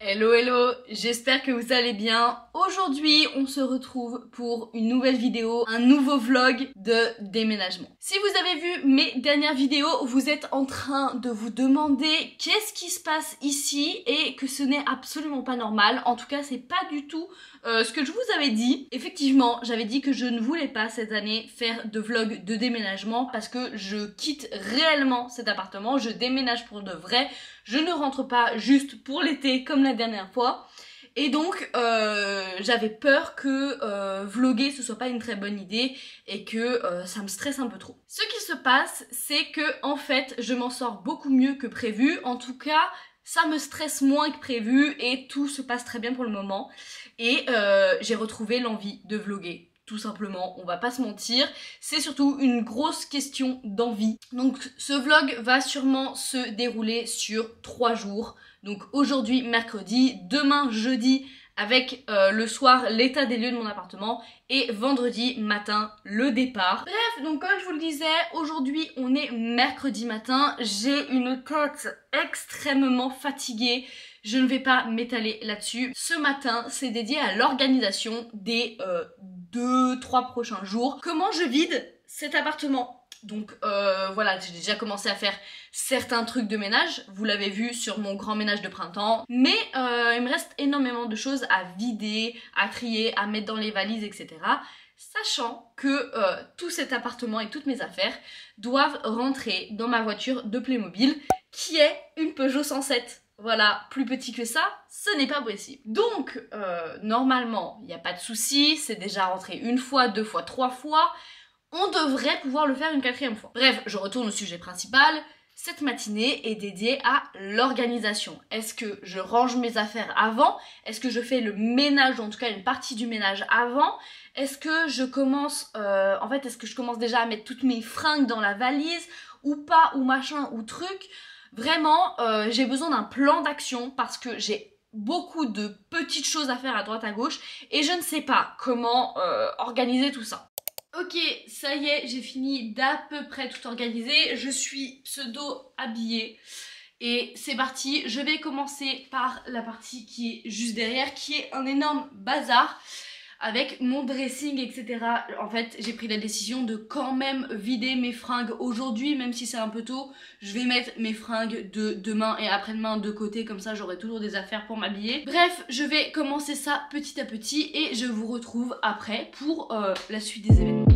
Hello hello, j'espère que vous allez bien. Aujourd'hui, on se retrouve pour une nouvelle vidéo, un nouveau vlog de déménagement. Si vous avez vu mes dernières vidéos, vous êtes en train de vous demander qu'est-ce qui se passe ici et que ce n'est absolument pas normal. En tout cas, c'est pas du tout ce que je vous avais dit. Effectivement, j'avais dit que je ne voulais pas cette année faire de vlog de déménagement parce que je quitte réellement cet appartement, je déménage pour de vrai. Je ne rentre pas juste pour l'été comme la dernière fois. Et donc j'avais peur que vlogger ce soit pas une très bonne idée et que ça me stresse un peu trop. Ce qui se passe, c'est que en fait je m'en sors beaucoup mieux que prévu. En tout cas, ça me stresse moins que prévu et tout se passe très bien pour le moment. Et j'ai retrouvé l'envie de vlogger. Tout simplement, on va pas se mentir, c'est surtout une grosse question d'envie. Donc ce vlog va sûrement se dérouler sur 3 jours. Donc aujourd'hui mercredi, demain jeudi avec le soir l'état des lieux de mon appartement et vendredi matin le départ. Bref, donc comme je vous le disais, aujourd'hui on est mercredi matin, j'ai une tête extrêmement fatiguée. Je ne vais pas m'étaler là-dessus. Ce matin, c'est dédié à l'organisation des 2-3 prochains jours. Comment je vide cet appartement? Donc voilà, j'ai déjà commencé à faire certains trucs de ménage. Vous l'avez vu sur mon grand ménage de printemps. Mais il me reste énormément de choses à vider, à trier, à mettre dans les valises, etc. Sachant que tout cet appartement et toutes mes affaires doivent rentrer dans ma voiture de Playmobil qui est une Peugeot 107. Voilà, plus petit que ça, ce n'est pas possible. Donc, normalement, il n'y a pas de souci, c'est déjà rentré une fois, 2 fois, 3 fois. On devrait pouvoir le faire une 4e fois. Bref, je retourne au sujet principal. Cette matinée est dédiée à l'organisation. Est-ce que je range mes affaires avant? Est-ce que je fais le ménage, en tout cas une partie du ménage avant? Est-ce que je commence, est-ce que je commence déjà à mettre toutes mes fringues dans la valise? Ou pas, ou machin, ou truc? Vraiment, j'ai besoin d'un plan d'action parce que j'ai beaucoup de petites choses à faire à droite à gauche et je ne sais pas comment organiser tout ça. Ok, ça y est, j'ai fini d'à peu près tout organiser. Je suis pseudo habillée et c'est parti. Je vais commencer par la partie qui est juste derrière, qui est un énorme bazar avec mon dressing, etc. En fait, j'ai pris la décision de quand même vider mes fringues aujourd'hui, même si c'est un peu tôt. Je vais mettre mes fringues de demain et après-demain de côté, comme ça j'aurai toujours des affaires pour m'habiller. Bref, je vais commencer ça petit à petit et je vous retrouve après pour la suite des événements.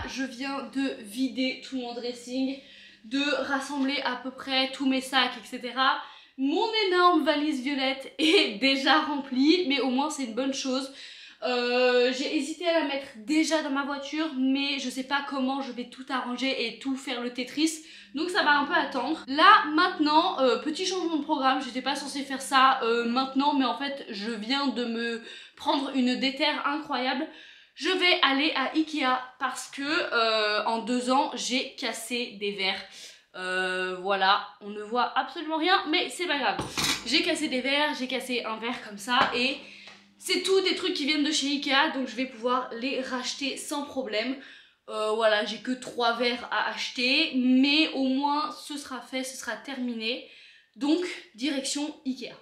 Je viens de vider tout mon dressing, de rassembler à peu près tous mes sacs, etc. Mon énorme valise violette est déjà remplie, mais au moins c'est une bonne chose. J'ai hésité à la mettre déjà dans ma voiture, mais je sais pas comment je vais tout arranger et tout faire le Tetris, donc ça va un peu attendre. Là, maintenant, petit changement de programme, j'étais pas censée faire ça maintenant, mais en fait, je viens de me prendre une déterre incroyable. Je vais aller à Ikea parce que en 2 ans, j'ai cassé des verres. Voilà, on ne voit absolument rien, mais c'est pas grave. J'ai cassé des verres, j'ai cassé un verre comme ça et c'est tout des trucs qui viennent de chez Ikea, donc je vais pouvoir les racheter sans problème. Voilà, j'ai que 3 verres à acheter, mais au moins ce sera fait, ce sera terminé. Donc, direction Ikea.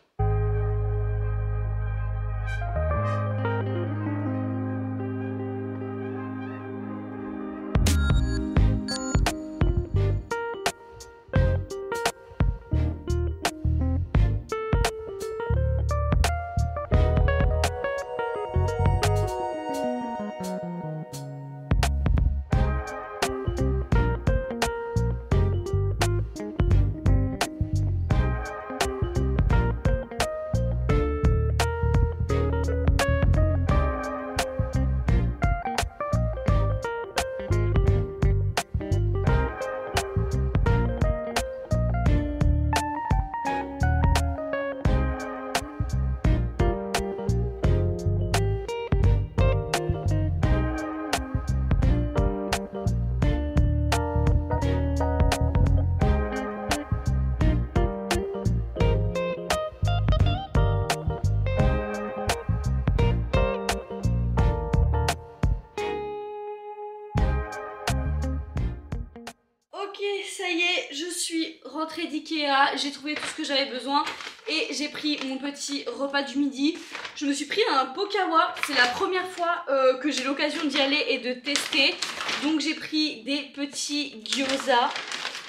ça y est, je suis rentrée d'Ikea, j'ai trouvé tout ce que j'avais besoin et j'ai pris mon petit repas du midi. Je me suis pris un Pokawa, c'est la première fois que j'ai l'occasion d'y aller et de tester. Donc j'ai pris des petits gyoza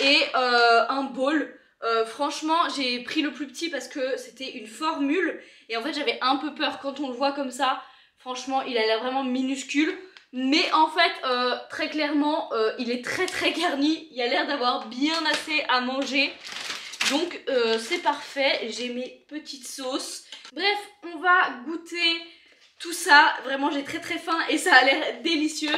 et un bowl. Franchement, j'ai pris le plus petit parce que c'était une formule et en fait j'avais un peu peur quand on le voit comme ça. Franchement, il a l'air vraiment minuscule. Mais en fait, très clairement, il est très garni. Il y a l'air d'avoir bien assez à manger. Donc, c'est parfait. J'ai mes petites sauces. Bref, on va goûter tout ça. Vraiment, j'ai très faim et ça a l'air délicieux.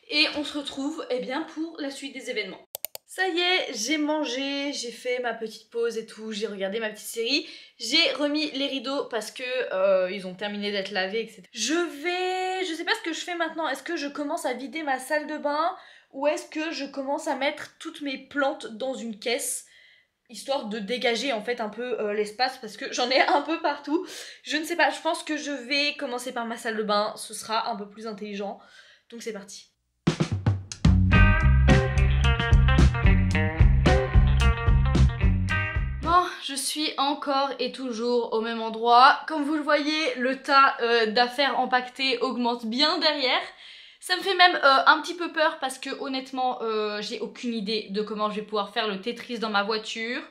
Et on se retrouve pour la suite des événements. Ça y est, j'ai mangé, j'ai fait ma petite pause et tout, j'ai regardé ma petite série. J'ai remis les rideaux parce que ils ont terminé d'être lavés, etc. Je sais pas ce que je fais maintenant. Est-ce que je commence à vider ma salle de bain ou est-ce que je commence à mettre toutes mes plantes dans une caisse, histoire de dégager en fait un peu l'espace parce que j'en ai un peu partout. Je ne sais pas, je pense que je vais commencer par ma salle de bain, ce sera un peu plus intelligent. Donc c'est parti. Je suis encore et toujours au même endroit. Comme vous le voyez, le tas d'affaires empaquetées augmente bien derrière. Ça me fait même un petit peu peur parce que honnêtement, j'ai aucune idée de comment je vais pouvoir faire le Tetris dans ma voiture.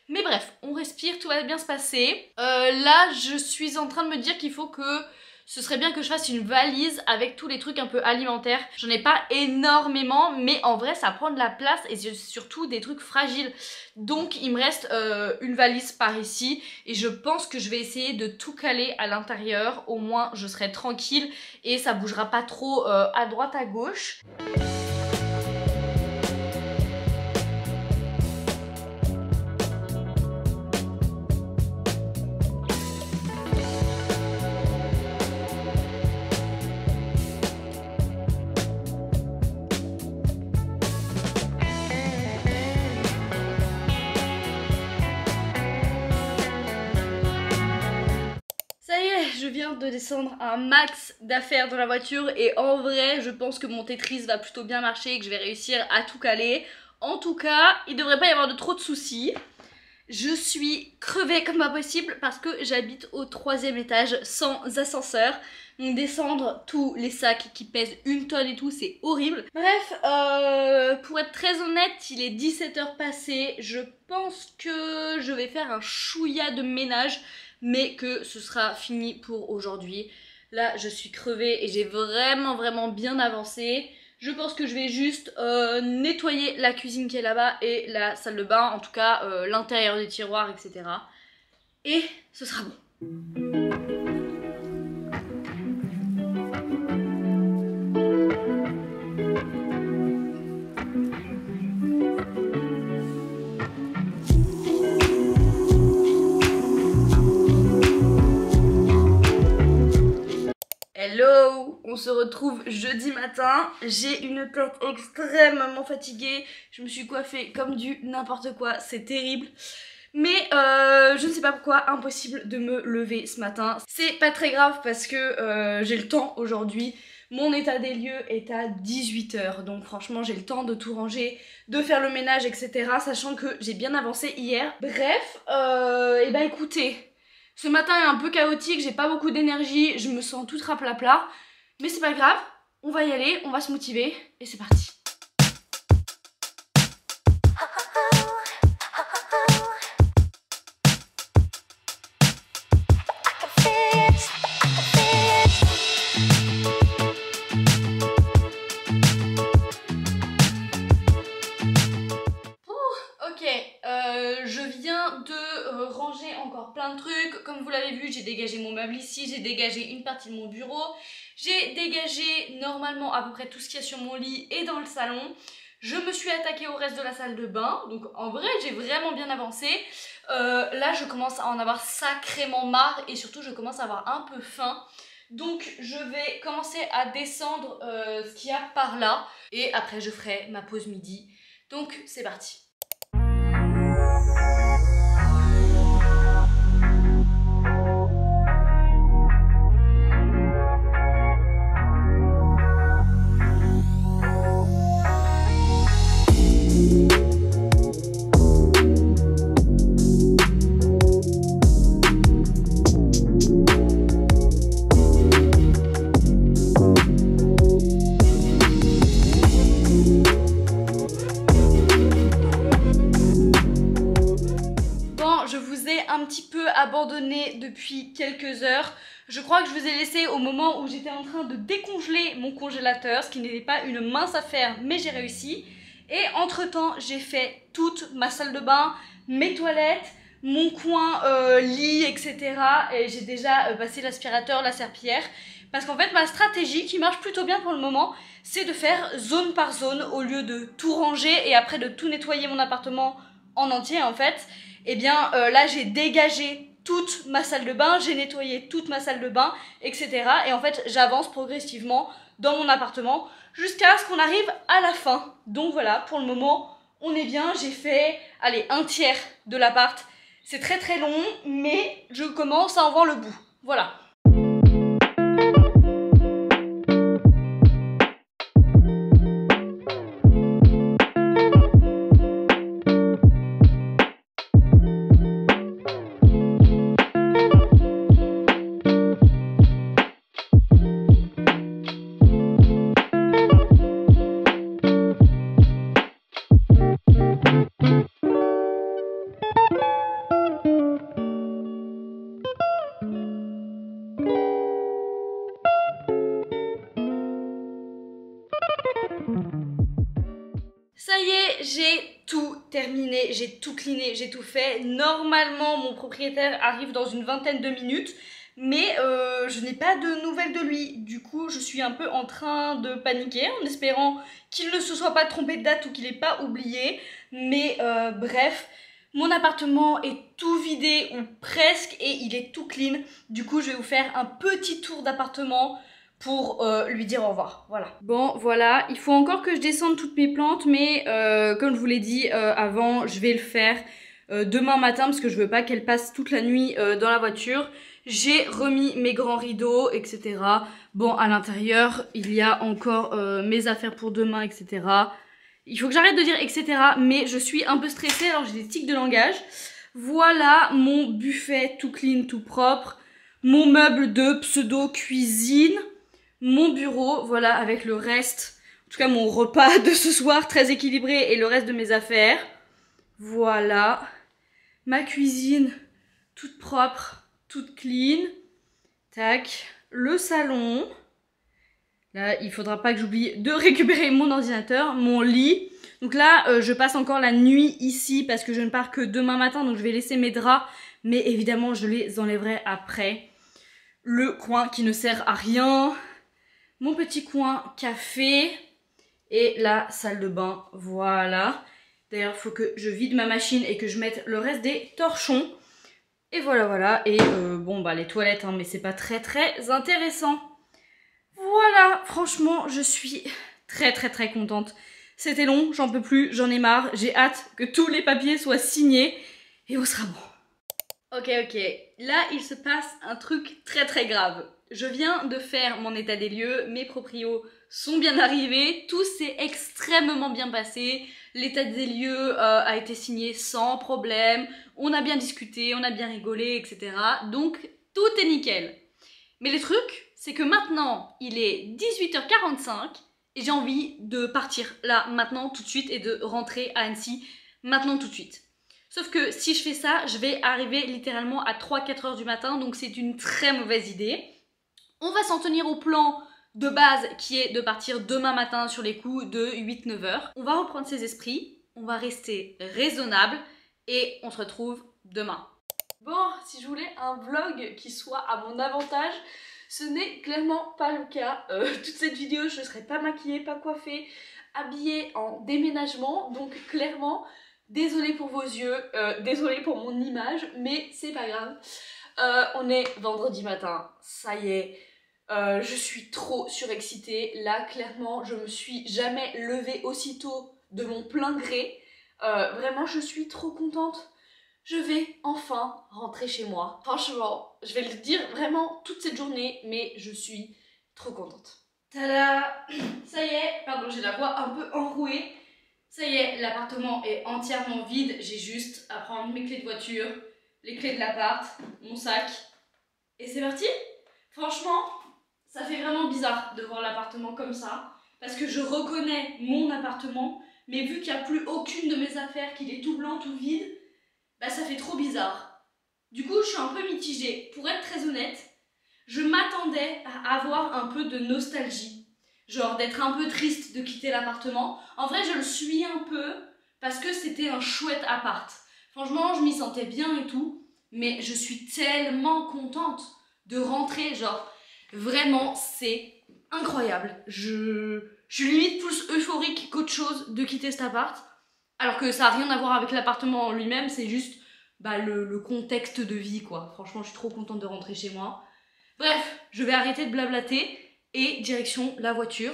Mais bref, on respire, tout va bien se passer. Là, je suis en train de me dire qu'il faut que ce serait bien que je fasse une valise avec tous les trucs un peu alimentaires. J'en ai pas énormément, mais en vrai ça prend de la place et c'est surtout des trucs fragiles. Donc il me reste une valise par ici et je pense que je vais essayer de tout caler à l'intérieur. Au moins je serai tranquille et ça bougera pas trop à droite à gauche. Je viens de descendre un max d'affaires dans la voiture et en vrai je pense que mon Tetris va plutôt bien marcher et que je vais réussir à tout caler. En tout cas, il devrait pas y avoir de trop de soucis. Je suis crevée comme pas possible parce que j'habite au 3e étage sans ascenseur. Donc descendre tous les sacs qui pèsent 1 tonne et tout, c'est horrible. Bref, pour être très honnête, il est 17h passé. Je pense que je vais faire un chouïa de ménage, mais que ce sera fini pour aujourd'hui. Là, je suis crevée et j'ai vraiment bien avancé. Je pense que je vais juste nettoyer la cuisine qui est là-bas et la salle de bain, en tout cas l'intérieur des tiroirs, etc. Et ce sera bon. Hello, on se retrouve jeudi matin. J'ai une tête extrêmement fatiguée. Je me suis coiffée comme du n'importe quoi, c'est terrible. Mais je ne sais pas pourquoi, impossible de me lever ce matin. C'est pas très grave parce que j'ai le temps aujourd'hui. Mon état des lieux est à 18h, donc franchement j'ai le temps de tout ranger, de faire le ménage, etc. Sachant que j'ai bien avancé hier. Bref, et bah écoutez... Ce matin est un peu chaotique, j'ai pas beaucoup d'énergie, je me sens toute raplapla. Mais c'est pas grave, on va y aller, on va se motiver et c'est parti. Je viens de ranger encore plein de trucs. Comme vous l'avez vu, j'ai dégagé mon meuble ici, j'ai dégagé une partie de mon bureau, j'ai dégagé normalement à peu près tout ce qu'il y a sur mon lit et dans le salon. Je me suis attaquée au reste de la salle de bain, donc en vrai j'ai vraiment bien avancé. Là je commence à en avoir sacrément marre et surtout je commence à avoir un peu faim. Donc je vais commencer à descendre ce qu'il y a par là et après je ferai ma pause midi. Donc c'est parti. je vous ai un petit peu abandonné depuis quelques heures. Je crois que je vous ai laissé au moment où j'étais en train de décongeler mon congélateur, ce qui n'était pas une mince affaire, mais j'ai réussi. Et entre-temps, j'ai fait toute ma salle de bain, mes toilettes, mon coin lit, etc. Et j'ai déjà passé l'aspirateur, la serpillière. Parce qu'en fait, ma stratégie, qui marche plutôt bien pour le moment, c'est de faire zone par zone au lieu de tout ranger et après de tout nettoyer mon appartement en entier en fait. Et bien là, j'ai dégagé toute ma salle de bain, j'ai nettoyé toute ma salle de bain, etc. Et en fait, j'avance progressivement dans mon appartement jusqu'à ce qu'on arrive à la fin. Donc voilà, pour le moment, on est bien. J'ai fait, allez, un tiers de l'appart. C'est très très long, mais je commence à en voir le bout. Voilà. Ça y est, j'ai tout terminé, j'ai tout cleané, j'ai tout fait. Normalement, mon propriétaire arrive dans une vingtaine de minutes, mais je n'ai pas de nouvelles de lui. Du coup, je suis un peu en train de paniquer en espérant qu'il ne se soit pas trompé de date ou qu'il n'ait pas oublié. Mais bref, mon appartement est tout vidé ou presque et il est tout clean. Du coup, je vais vous faire un petit tour d'appartement pour lui dire au revoir, voilà. Bon, voilà, il faut encore que je descende toutes mes plantes, mais comme je vous l'ai dit avant, je vais le faire demain matin parce que je veux pas qu'elle passe toute la nuit dans la voiture. J'ai remis mes grands rideaux, etc. Bon, à l'intérieur, il y a encore mes affaires pour demain, etc. Il faut que j'arrête de dire etc, mais je suis un peu stressée, alors j'ai des tics de langage. Voilà mon buffet tout clean, tout propre. Mon meuble de pseudo-cuisine. Mon bureau, voilà, avec le reste, en tout cas mon repas de ce soir, très équilibré, et le reste de mes affaires. Voilà. Ma cuisine, toute propre, toute clean. Tac. Le salon. Là, il faudra pas que j'oublie de récupérer mon ordinateur, mon lit. Donc là, je passe encore la nuit ici parce que je ne pars que demain matin, donc je vais laisser mes draps, mais évidemment, je les enlèverai après. Le coin qui ne sert à rien. Mon petit coin café et la salle de bain, voilà. D'ailleurs, il faut que je vide ma machine et que je mette le reste des torchons. Et voilà, voilà. Et bon, bah les toilettes, hein, mais c'est pas très très intéressant. Voilà, franchement, je suis très très très contente. C'était long, j'en peux plus, j'en ai marre. J'ai hâte que tous les papiers soient signés et on sera bon. Ok, là, il se passe un truc très très grave. Je viens de faire mon état des lieux, mes proprios sont bien arrivés, tout s'est extrêmement bien passé, l'état des lieux a été signé sans problème, on a bien discuté, on a bien rigolé, etc. Donc tout est nickel. Mais le truc, c'est que maintenant, il est 18h45 et j'ai envie de partir là, maintenant, tout de suite et de rentrer à Annecy, maintenant, tout de suite. Sauf que si je fais ça, je vais arriver littéralement à 3-4 heures du matin, donc c'est une très mauvaise idée. On va s'en tenir au plan de base qui est de partir demain matin sur les coups de 8-9 heures. On va reprendre ses esprits, on va rester raisonnable et on se retrouve demain. Bon, si je voulais un vlog qui soit à mon avantage, ce n'est clairement pas le cas. Toute cette vidéo, je ne serai pas maquillée, pas coiffée, habillée en déménagement, donc clairement, désolée pour vos yeux, désolée pour mon image, mais c'est pas grave. On est vendredi matin, ça y est, je suis trop surexcitée. Là, clairement, je me suis jamais levée aussitôt de mon plein gré. Vraiment, je suis trop contente. Je vais enfin rentrer chez moi. Franchement, je vais le dire vraiment toute cette journée, mais je suis trop contente. Tada! Ça y est, pardon, j'ai la voix un peu enrouée. Ça y est, l'appartement est entièrement vide. J'ai juste à prendre mes clés de voiture, les clés de l'appart, mon sac. Et c'est parti! Franchement, ça fait vraiment bizarre de voir l'appartement comme ça. Parce que je reconnais mon appartement, mais vu qu'il n'y a plus aucune de mes affaires, qu'il est tout blanc, tout vide, bah ça fait trop bizarre. Du coup, je suis un peu mitigée. Pour être très honnête, je m'attendais à avoir un peu de nostalgie. Genre d'être un peu triste de quitter l'appartement. En vrai, je le suis un peu parce que c'était un chouette appart. Franchement, je m'y sentais bien et tout. Mais je suis tellement contente de rentrer. Genre, vraiment, c'est incroyable. Je suis limite plus euphorique qu'autre chose de quitter cet appart. Alors que ça n'a rien à voir avec l'appartement en lui-même. C'est juste le contexte de vie, quoi. Franchement, je suis trop contente de rentrer chez moi. Bref, je vais arrêter de blablater et direction la voiture,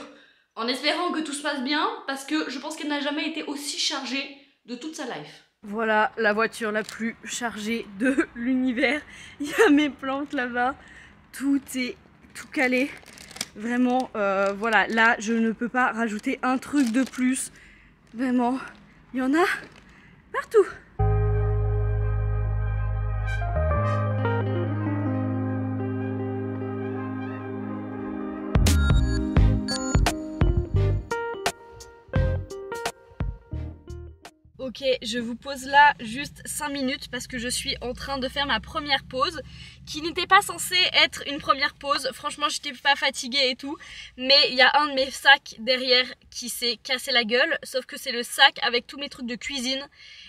en espérant que tout se passe bien, parce que je pense qu'elle n'a jamais été aussi chargée de toute sa life. Voilà la voiture la plus chargée de l'univers. Il y a mes plantes là-bas, tout est tout calé. Vraiment, voilà, là je ne peux pas rajouter un truc de plus. Vraiment, il y en a partout. Ok, je vous pose là juste 5 minutes parce que je suis en train de faire ma première pause qui n'était pas censée être une première pause. Franchement, j'étais pas fatiguée et tout, mais il y a un de mes sacs derrière qui s'est cassé la gueule, sauf que c'est le sac avec tous mes trucs de cuisine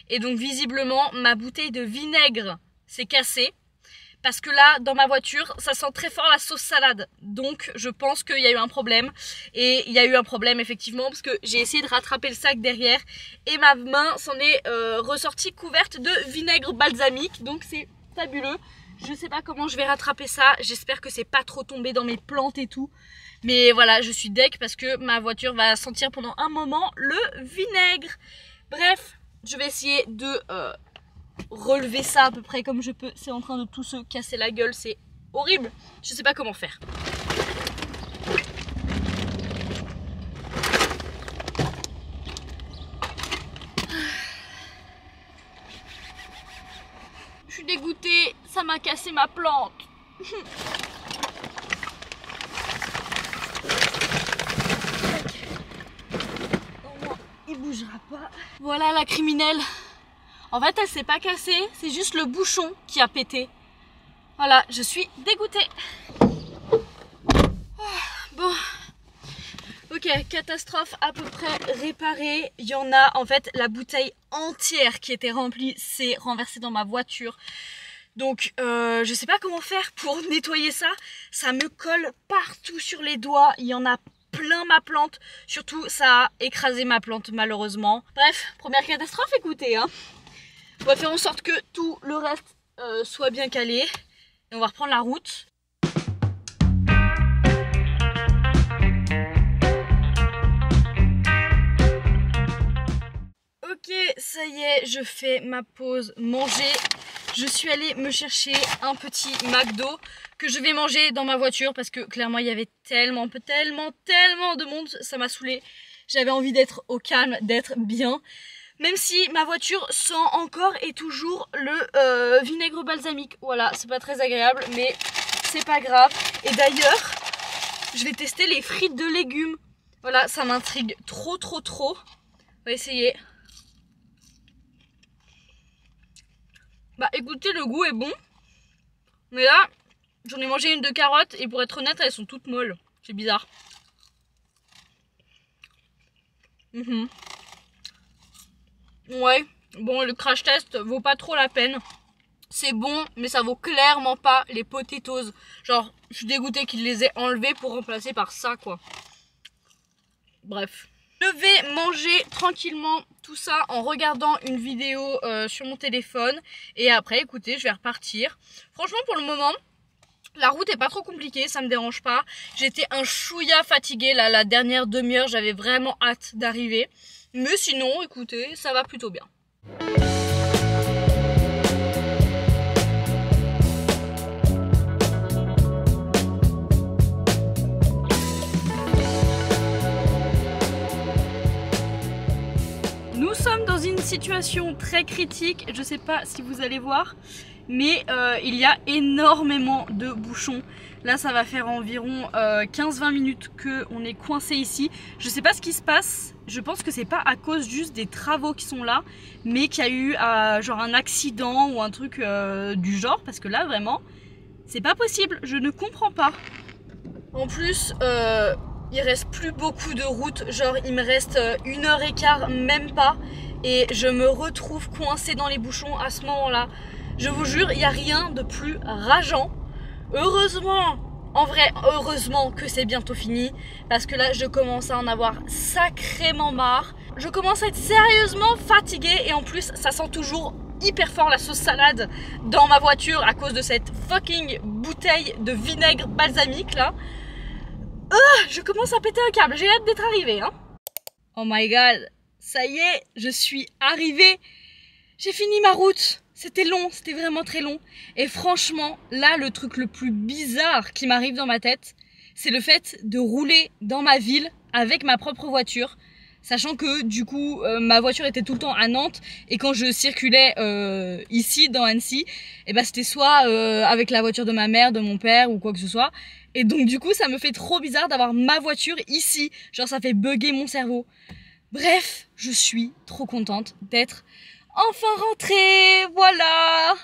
et donc visiblement ma bouteille de vinaigre s'est cassée. Parce que là, dans ma voiture, ça sent très fort la sauce salade. Donc, je pense qu'il y a eu un problème. Et il y a eu un problème, effectivement, parce que j'ai essayé de rattraper le sac derrière. Et ma main s'en est ressortie couverte de vinaigre balsamique. Donc, c'est fabuleux. Je sais pas comment je vais rattraper ça. J'espère que c'est pas trop tombé dans mes plantes et tout. Mais voilà, je suis deg parce que ma voiture va sentir pendant un moment le vinaigre. Bref, je vais essayer de... relever ça à peu près comme je peux. C'est en train de tout se casser la gueule, c'est horrible. Je sais pas comment faire. Je suis dégoûtée, ça m'a cassé ma plante. Il bougera pas. Voilà la criminelle. En fait, elle s'est pas cassée, c'est juste le bouchon qui a pété. Voilà, je suis dégoûtée. Bon, ok, catastrophe à peu près réparée. Il y en a, en fait, la bouteille entière qui était remplie s'est renversée dans ma voiture. Donc, je sais pas comment faire pour nettoyer ça. Ça me colle partout sur les doigts. Il y en a plein ma plante. Surtout, ça a écrasé ma plante, malheureusement. Bref, première catastrophe, écoutez, hein. On va faire en sorte que tout le reste soit bien calé. Et on va reprendre la route. Ok, ça y est, je fais ma pause manger. Je suis allée me chercher un petit McDo que je vais manger dans ma voiture parce que clairement il y avait tellement de monde, ça m'a saoulée. J'avais envie d'être au calme, d'être bien. Même si ma voiture sent encore et toujours le vinaigre balsamique. Voilà, c'est pas très agréable, mais c'est pas grave. Et d'ailleurs, je vais tester les frites de légumes. Voilà, ça m'intrigue trop. On va essayer. Bah écoutez, le goût est bon. Mais là, j'en ai mangé une de carottes et pour être honnête, elles sont toutes molles. C'est bizarre. Ouais, bon, le crash test vaut pas trop la peine. C'est bon, mais ça vaut clairement pas les potatoes. Genre, je suis dégoûtée qu'ils les aient enlevés pour remplacer par ça, quoi. Bref. Je vais manger tranquillement tout ça en regardant une vidéo sur mon téléphone. Et après, écoutez, je vais repartir. Franchement, pour le moment, la route est pas trop compliquée, ça me dérange pas. J'étais un chouïa fatiguée, là, la dernière demi-heure, j'avais vraiment hâte d'arriver. Mais sinon, écoutez, ça va plutôt bien. Nous sommes dans une situation très critique, je sais pas si vous allez voir. mais il y a énormément de bouchons. Là ça va faire environ 15-20 minutes qu'on est coincé ici. Je sais pas ce qui se passe, je pense que c'est pas à cause juste des travaux qui sont là, mais qu'il y a eu genre un accident ou un truc du genre, parce que là vraiment c'est pas possible, je ne comprends pas. En plus il reste plus beaucoup de route, genre il me reste 1h15 même pas, et je me retrouve coincée dans les bouchons à ce moment là. Je vous jure, il n'y a rien de plus rageant. Heureusement, en vrai, heureusement que c'est bientôt fini, parce que là je commence à en avoir sacrément marre. Je commence à être sérieusement fatiguée, et en plus ça sent toujours hyper fort la sauce salade dans ma voiture à cause de cette fucking bouteille de vinaigre balsamique là. Je commence à péter un câble, j'ai hâte d'être arrivée hein. Oh my god, ça y est, je suis arrivée. J'ai fini ma route. C'était long, c'était vraiment très long. Et franchement, là, le truc le plus bizarre qui m'arrive dans ma tête, c'est le fait de rouler dans ma ville avec ma propre voiture. Sachant que du coup, ma voiture était tout le temps à Nantes, et quand je circulais ici, dans Annecy, et ben c'était soit avec la voiture de ma mère, de mon père ou quoi que ce soit. Et donc du coup, ça me fait trop bizarre d'avoir ma voiture ici. Genre ça fait bugger mon cerveau. Bref, je suis trop contente d'être enfin rentrée, voilà.